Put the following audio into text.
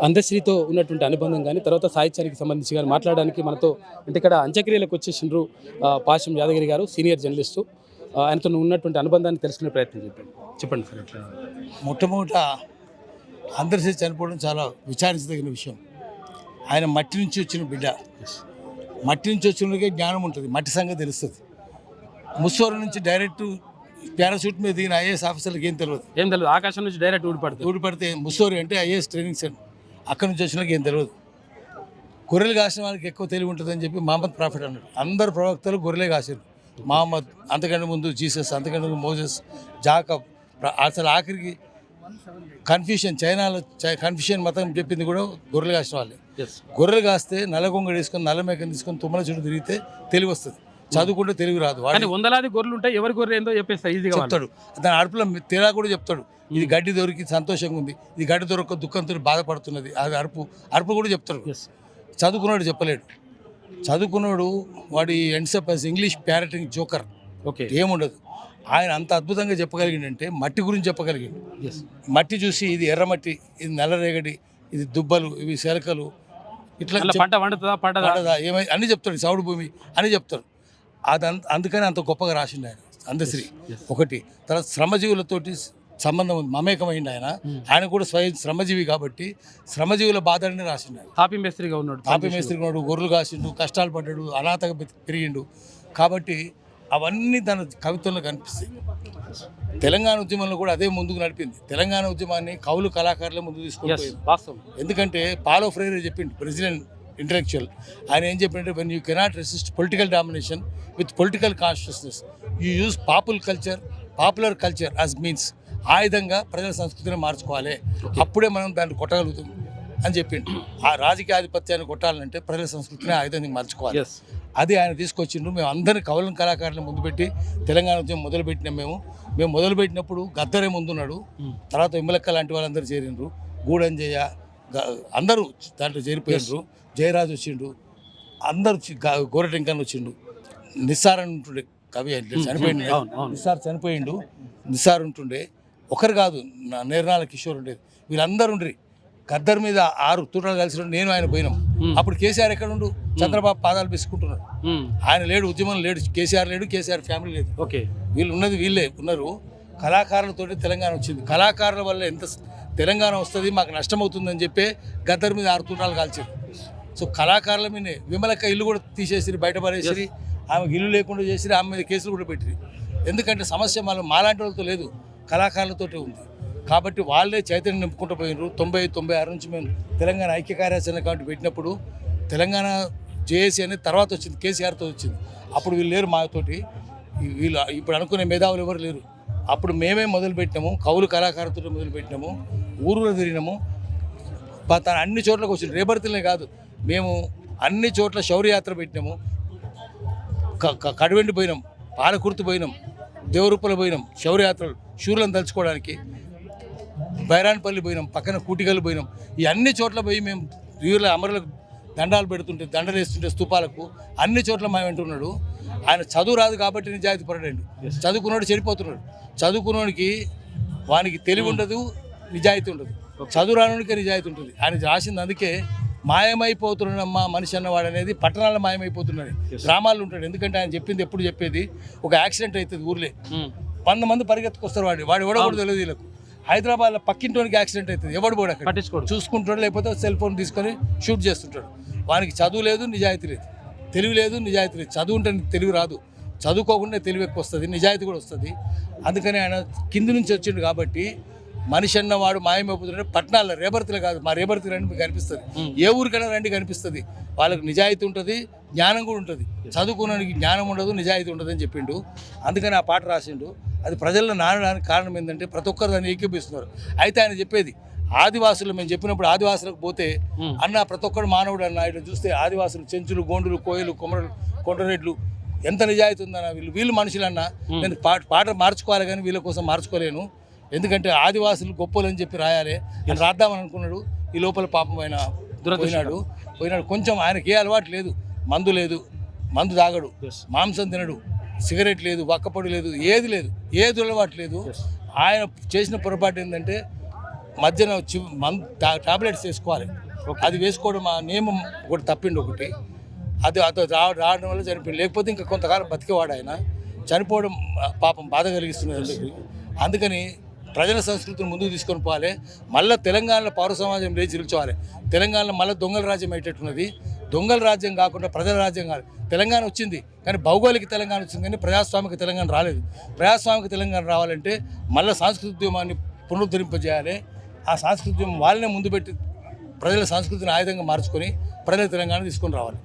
అందశ్రీతో ఉన్నటువంటి అనుబంధం కానీ తర్వాత సాహిత్యానికి సంబంధించి కానీ మాట్లాడడానికి మనతో అంటే ఇక్కడ అంత్యక్రియలకు వచ్చేసిండ్రు పాశం యాదగిరి గారు సీనియర్ జర్నలిస్టు. ఆయనతో ఉన్నటువంటి అనుబంధాన్ని తెలుసుకునే ప్రయత్నం చెప్పండి సార్. ఎట్లా మొట్టమొదట అందరిసీ చనిపోవడం చాలా విచారించదగిన విషయం. ఆయన మట్టి నుంచి వచ్చిన బిడ్డ. మట్టి నుంచి వచ్చినకే జ్ఞానం ఉంటుంది, మట్టి సంగతి తెలుస్తుంది. ముస్సోరు నుంచి డైరెక్ట్ పారాషూట్ మీద దిగిన ఐఏఎస్ ఆఫీసర్లకు ఏం తెలియదు. ఆకాశం నుంచి డైరెక్ట్ ఊడిపడితే ముస్సోరి అంటే ఐఏఎస్ ట్రైనింగ్ సెంటర్, అక్కడి నుంచి వచ్చినాక ఏం తెలియదు. గొర్రెలు కాసిన వాళ్ళకి ఎక్కువ తెలివి ఉంటుందని చెప్పి మహమ్మద్ ప్రాఫిట్ అన్నాడు. అందరు ప్రవక్తలు గొర్రెలే కాసారు. మహమ్మద్, అంతకంటే ముందు జీసస్, అంతకంటే ముందు మోజెస్, జాకబ్, అసలు ఆఖరికి కన్ఫ్యూషన్, చైనాలో కన్ఫ్యూషన్ మతం చెప్పింది కూడా గొర్రెలు కాసిన వాళ్ళే. గొర్రెలు కాస్తే నల్లగొంగ తీసుకొని నల్ల మేకను తీసుకొని తుమ్మల చుట్టూ తిరిగితే తెలివి వస్తుంది. చదువుకుంటే తెలివి రాదు. వందలాది గొర్రెలు ఉంటాయి, ఎవరి గొర్రె ఏందో చెప్పేస్తా ఈజీగా చెప్తాడు. దాని అడుపులో తేడా కూడా చెప్తాడు. ఇది గడ్డి దొరికి సంతోషంగా ఉంది, ఇది గడ్డి దొరక దుఃఖంతో బాధపడుతున్నది, అది అరుపు కూడా చెప్తాడు. చదువుకున్నాడు చెప్పలేడు. చదువుకున్నాడు వాడి ends up as English parroting joker. ఏముండదు. ఆయన అంత అద్భుతంగా చెప్పగలిగిందంటే మట్టి గురించి చెప్పగలిగాడు. మట్టి చూసి ఇది ఎర్రమట్టి, ఇది నల్లరేగడి, ఇది దుబ్బలు, ఇవి శెలకలు, ఇట్లా ఏమై అన్నీ చెప్తాడు. సౌడు భూమి అని చెప్తాడు. అందుకని అంత గొప్పగా రాసిండు ఆయన అందశ్రీ. ఒకటి తర్వాత శ్రమజీవులతోటి సంబంధం మమేకమైంది ఆయన. ఆయన కూడా స్వయం శ్రమజీవి కాబట్టి శ్రమజీవుల బాధని రాసిండు ఆయన. తాపీ మేస్త్రిగా ఉన్నాడు, గొర్రెలు కాసిండు, కష్టాలు పడ్డాడు, అనాథగా పెరిగిండు. కాబట్టి అవన్నీ తన కవిత్వంలో కనిపిస్తాయి. తెలంగాణ ఉద్యమంలో కూడా అదే ముందుకు నడిపింది. తెలంగాణ ఉద్యమాన్ని కవులు కళాకారులే ముందుకు తీసుకుపోయింది. ఎందుకంటే పాలో ఫ్రైరే చెప్పిండు, బ్రెజిలియన్ ఇంటలెక్చువల్. ఆయన ఏం చెప్పింటే, when you cannot resist political domination with political consciousness, you use popular culture as means. ఆయుధంగా ప్రజల సంస్కృతిని మార్చుకోవాలి, అప్పుడే మనం దాన్ని కొట్టగలుగుతాం అని చెప్పిండు. ఆ రాజకీయ ఆధిపత్యాన్ని కొట్టాలంటే ప్రజల సంస్కృతిని ఆయుధాన్ని మార్చుకోవాలి. అది ఆయన తీసుకొచ్చిండు. మేము అందరినీ కవులను కళాకారులను ముందు పెట్టి తెలంగాణ ఉద్యమం మొదలుపెట్టినాం. మేము మొదలుపెట్టినప్పుడు గద్దరే ముందున్నాడు, తర్వాత విమలక్క లాంటి వాళ్ళందరూ చేరిండ్రు, గూడంజయ్య అందరూ దాంట్లో చేరిపోయిండ్రు, జయరాజు వచ్చిండు, అందరూ గోరటెంకన్ వచ్చిండు, నిస్సార్ అని ఉంటుండే కవి, చనిపోయిండు నిస్సార్ ఉంటుండే. ఒకరు కాదు, నేర్నాల కిషోర్ ఉండేది, వీళ్ళందరూ ఉండ్రి. గద్దర్ మీద 6 తూటాలు కలిసి నేను ఆయన పోయినాం. అప్పుడు కేసీఆర్ ఎక్కడ ఉండు, చంద్రబాబు పాదాలు పిసుకుంటున్నాడు. ఆయన లేడు, ఉద్యమం లేడు, కేసీఆర్ లేడు, కేసీఆర్ ఫ్యామిలీ లేదు. వీళ్ళు ఉన్నది వీళ్ళే ఉన్నారు. కళాకారులతోటి తెలంగాణ వచ్చింది. కళాకారుల వల్ల ఎంత తెలంగాణ వస్తుంది, మాకు నష్టం అవుతుందని చెప్పి గద్దర్ మీద 6 తూటాలు కాల్చారు. సో కళాకారుల మీదే విమలక్క ఇల్లు కూడా తీసేసి బయట పడేసి, ఆమెకు ఇల్లు లేకుండా చేసి ఆమె మీద కేసులు కూడా పెట్టింది. ఎందుకంటే సమస్య మాలాంటి వాళ్ళతో లేదు, కళాకారులతోటే ఉంది. కాబట్టి వాళ్ళే చైతన్యం నింపుకుంటూ పోయినారు. 95-96 నుంచి మేము తెలంగాణ ఐక్య కార్యాచరణ కమిటీ పెట్టినప్పుడు తెలంగాణ జేఏసీ అనేది తర్వాత వచ్చింది, కేసీఆర్తో వచ్చింది. అప్పుడు వీళ్ళు లేరు మాతోటి, వీళ్ళు ఇప్పుడు అనుకునే మేధావులు ఎవరు లేరు. అప్పుడు మేమే మొదలుపెట్టినాము, కవులు కళాకారులతో మొదలుపెట్టినాము, ఊరులో తిరిగినాము. తను అన్ని చోట్లకు వచ్చింది. రేబర్తిలనే కాదు, మేము అన్ని చోట్ల శౌర్యయాత్ర పెట్టినాము. కడివెండి పోయినాం, పాలకుర్తి పోయినాం, దేవరూపల పోయినాం, శౌర్యయాత్రలు శూరులను తలుచుకోవడానికి. బైరాన్పల్లి పోయినాం, పక్కన కూటిగల్లు పోయినాం. ఈ అన్ని చోట్ల పోయి మేము వీరుల అమరులకు దండాలు పెడుతుంటే, దండలు వేస్తుంటే స్థూపాలకు అన్ని చోట్ల మా వెంటున్నాడు. ఆయన చదువు రాదు కాబట్టి నిజాయితీ పడాడు. చదువుకున్నాడు చెడిపోతున్నాడు. చదువుకున్నోడికి వానికి తెలివి ఉండదు, నిజాయితీ ఉండదు. చదువు రానుడికే నిజాయితీ ఉంటుంది. ఆయన రాసింది అందుకే మాయమైపోతున్నాడమ్మా మనిషి అన్నవాడు అనేది. పట్టణాల్లో మాయమైపోతున్నాడు, గ్రామాల్లో ఉంటాడు. ఎందుకంటే ఆయన చెప్పింది ఎప్పుడు చెప్పేది, ఒక యాక్సిడెంట్ అవుతుంది ఊర్లే, 100 మంది పరిగెత్తుకొస్తారు, వాడు ఎవడో కూడా తెలియదు వీళ్ళకు. హైదరాబాద్లో పక్కింటోనికి యాక్సిడెంట్ అవుతుంది, ఎవడు కూడా అక్కడ చూసుకుంటాడు, లేకపోతే సెల్ ఫోన్ తీసుకొని షూట్ చేస్తుంటాడు. వానికి చదువు లేదు, నిజాయితీ లేదు, తెలివి లేదు, నిజాయితీ లేదు. చదువు ఉంటే తెలివి రాదు, చదువుకోకుండా తెలివి ఎక్కువ వస్తుంది, నిజాయితీ కూడా వస్తుంది. అందుకని ఆయన కింది నుంచి వచ్చిండు కాబట్టి మనిషి అన్నవాడు మాయమైపోతున్నాడు. పట్టణాల్లో రేబర్తిలో కాదు, మా రేబర్తి రండి మీకు కనిపిస్తుంది, ఏ ఊరికైనా రండి కనిపిస్తుంది. వాళ్ళకి నిజాయితీ ఉంటుంది, జ్ఞానం కూడా ఉంటుంది. చదువుకున్నానికి జ్ఞానం ఉండదు, నిజాయితీ ఉండదు అని చెప్పిండు. అందుకని ఆ పాట రాసిండు. అది ప్రజల్లో నానడానికి కారణం ఏంటంటే ప్రతి ఒక్కరు దాన్ని ఏకీపిస్తున్నారు. అయితే ఆయన చెప్పేది ఆదివాసులు, మేము చెప్పినప్పుడు ఆదివాసులకు పోతే అన్న ప్రతి ఒక్కరు మానవుడు అన్న. ఇట్లా చూస్తే ఆదివాసులు చెంచులు, గోండులు, కోయలు, కొమరలు, కొండరెడ్లు ఎంత నిజాయితీ ఉందన్న. వీళ్ళు మనుషులన్నా. నేను పాట మార్చుకోవాలి కానీ వీళ్ళ కోసం మార్చుకోలేను. ఎందుకంటే ఆదివాసులు గొప్పలు అని చెప్పి రాయాలి అని రాద్దామని అనుకున్నాడు. ఈ లోపల పాపం ఆయన పోయినాడు. కొంచెం ఆయనకి ఏ అలవాటు లేదు, మందు లేదు, మందు తాగడు, మాంసం తినడు, సిగరెట్ లేదు, వక్కపొడి లేదు, ఏది లేదు, ఏది అలవాటు లేదు. ఆయన చేసిన పొరపాటు ఏంటంటే మధ్యన టాబ్లెట్స్ వేసుకోవాలి. అది వేసుకోవడం మా నియమం ఒకటి తప్పిండి ఒకటి, అది రావడం వల్ల చనిపోయింది. లేకపోతే ఇంకా కొంతకాలం బతికేవాడు ఆయన. చనిపోవడం పాపం బాధ కలిగిస్తున్నది అందరికీ. అందుకని ప్రజల సంస్కృతిని ముందుకు తీసుకొని పోవాలి. మళ్ళీ తెలంగాణలో పౌర సమాజం లేచి నిల్చోవాలి. తెలంగాణలో మళ్ళీ దొంగల రాజ్యం అయ్యేటట్టున్నది. దొంగల రాజ్యం కాకుండా ప్రజల రాజ్యం కాదు. తెలంగాణ వచ్చింది కానీ భౌగోళిక తెలంగాణ వచ్చింది కానీ ప్రజాస్వామిక తెలంగాణ రాలేదు. ప్రజాస్వామిక తెలంగాణ రావాలంటే మళ్ళీ సాంస్కృతికమాన్ని పునరుద్ధరింపజేయాలి. ఆ సాంస్కృతికం వాళ్ళనే ముందు పెట్టి ప్రజల సంస్కృతిని ఆయుధంగా మార్చుకొని ప్రజల తెలంగాణ తీసుకొని రావాలి.